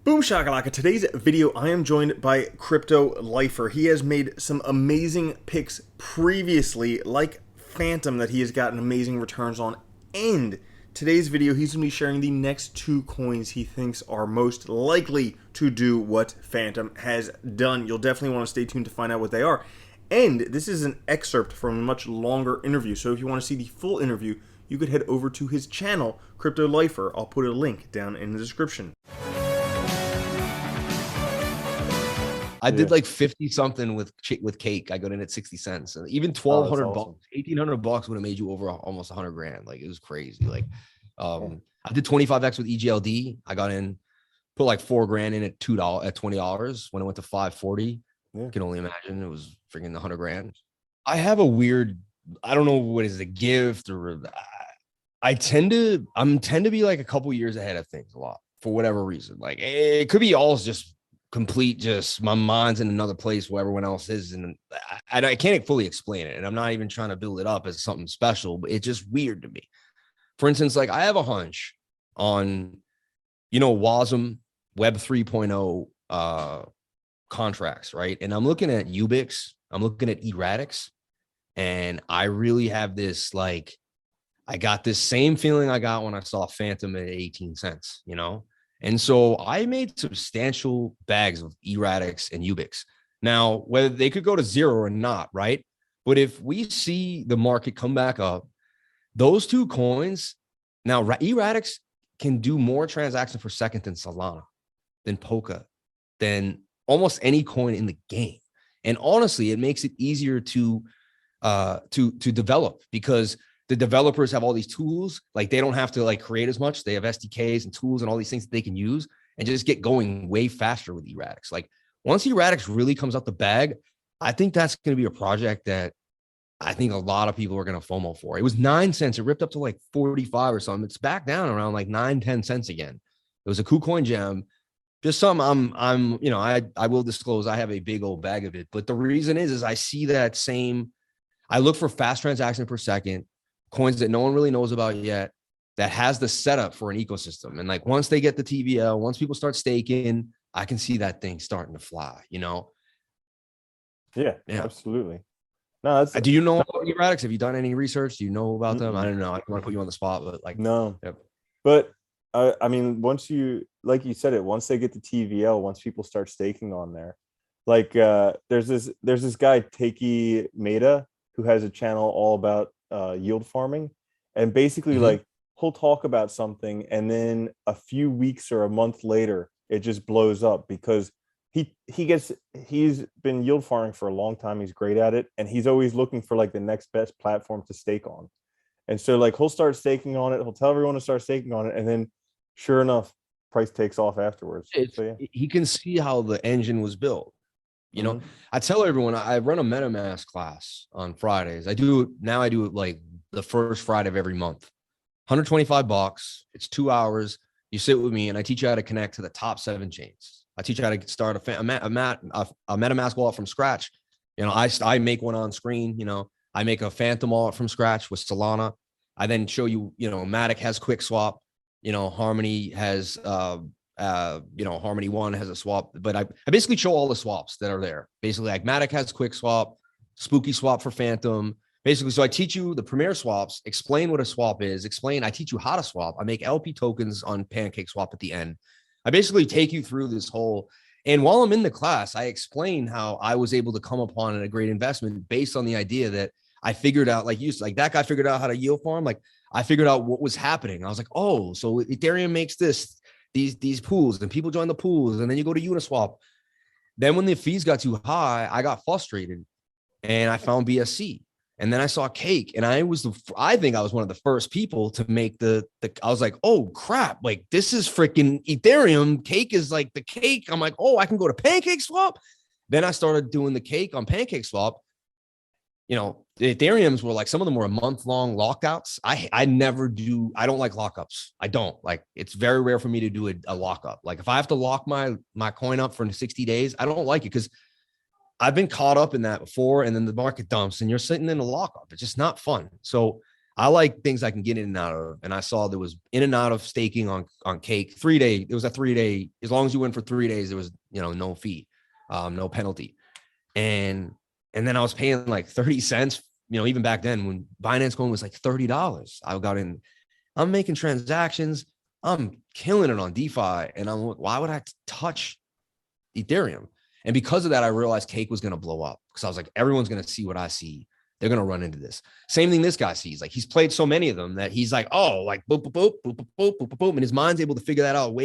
Boom shakalaka. Today's video, I am joined by Crypto Lifer. He has made some amazing picks previously, like Phantom, that he has gotten amazing returns on. And today's video, he's going to be sharing the next two coins he thinks are most likely to do what Phantom has done. You'll definitely want to stay tuned to find out what they are. And this is an excerpt from a much longer interview. So if you want to see the full interview, you could head over to his channel, Crypto Lifer. I'll put a link down in the description. I did like 50 something with cake. I got in at 60 cents. And even 1,200 bucks, 1,800 bucks would have made you over almost 100 grand. Like it was crazy. Like I did 25x with EGLD. I got in, put like 4 grand in at $20 when it went to 540. You can only imagine it was freaking 100 grand. I have a weird, I don't know what is a gift or I tend to be like a couple years ahead of things a lot for whatever reason. Like it could be all just complete, just my mind's in another place where everyone else is, and I can't fully explain it, and I'm not even trying to build it up as something special, but it's just weird to me. For instance, like I have a hunch on, WASM Web 3.0 contracts, right? And I'm looking at UBIX, I'm looking at erratics, and I really have this, like, I got this same feeling I got when I saw Phantom at 18 cents, And so I made substantial bags of erratics and UBIX. Now, whether they could go to zero or not, right? But if we see the market come back up, those two coins, now erratics can do more transactions per second than Solana, than Polka, than almost any coin in the game. And honestly, it makes it easier to develop because the developers have all these tools. Like they don't have to like create as much. They have SDKs and tools and all these things that they can use and just get going way faster with erratics. Like once erratics really comes out the bag, I think that's going to be a project that I think a lot of people are going to FOMO for. It was 9 cents. It ripped up to like 45 or something. It's back down around like 9-10 cents again. It was a KuCoin gem. Just something I will disclose. I have a big old bag of it. But the reason is I see that same, I look for fast transaction per second, coins that no one really knows about yet, that has the setup for an ecosystem. And like once they get the TVL, once people start staking, I can see that thing starting to fly, Yeah, absolutely. No, that's, do you know about erratics? Have you done any research? Do you know about them? I don't know. I don't want to put you on the spot, but like no. Yep. But I mean, once you, like you said it, once they get the TVL, once people start staking on there, like there's this guy Takey Meta who has a channel all about yield farming, and basically like he'll talk about something and then a few weeks or a month later it just blows up because he's been yield farming for a long time. He's great at it, and he's always looking for like the next best platform to stake on. And so like he'll start staking on it, he'll tell everyone to start staking on it, and then sure enough, price takes off afterwards. So, yeah. He can see how the engine was built. I tell everyone I run a MetaMask class on Fridays. I do it like the first Friday of every month. $125. It's 2 hours. You sit with me and I teach you how to connect to the top 7 chains. I teach you how to start a MetaMask wallet from scratch. I make one on screen. I make a Phantom wallet from scratch with Solana. I then show you, Matic has quick swap. Harmony has Harmony One has a swap, but I basically show all the swaps that are there. Basically, like Matic has quick swap, spooky swap for Phantom. Basically, so I teach you the premier swaps, explain what a swap is, I teach you how to swap. I make LP tokens on Pancake Swap at the end. I basically take you through this whole, and while I'm in the class, I explain how I was able to come upon a great investment based on the idea that I figured out, like that guy figured out how to yield farm. Like I figured out what was happening. I was like, oh, so Ethereum makes these pools, and people join the pools, and then you go to Uniswap. Then when the fees got too high, I got frustrated and I found BSC. And then I saw Cake, and I think I was one of the first people to make I was like, oh crap, like this is freaking Ethereum. Cake is like the cake. I'm like, oh, I can go to Pancake Swap. Then I started doing the Cake on Pancake Swap. The Ethereums were like, some of them were a month-long lockouts. I don't like lockups. I don't like, it's very rare for me to do a lockup. Like if I have to lock my coin up for 60 days, I don't like it because I've been caught up in that before, and then the market dumps and you're sitting in a lockup. It's just not fun. So I like things I can get in and out of. And I saw there was in and out of staking on Cake 3-day. It was a 3-day. As long as you went for 3 days, there was, no fee, no penalty. And then I was paying like 30 cents, even back then when Binance Coin was like $30. I got in, I'm making transactions. I'm killing it on DeFi. And I'm like, why would I touch Ethereum? And because of that, I realized Cake was going to blow up, because I was like, everyone's going to see what I see. They're going to run into this. Same thing this guy sees. Like, he's played so many of them that he's like, oh, like boop, boop, boop, boop, boop, boop, boop, boop. And his mind's able to figure that out way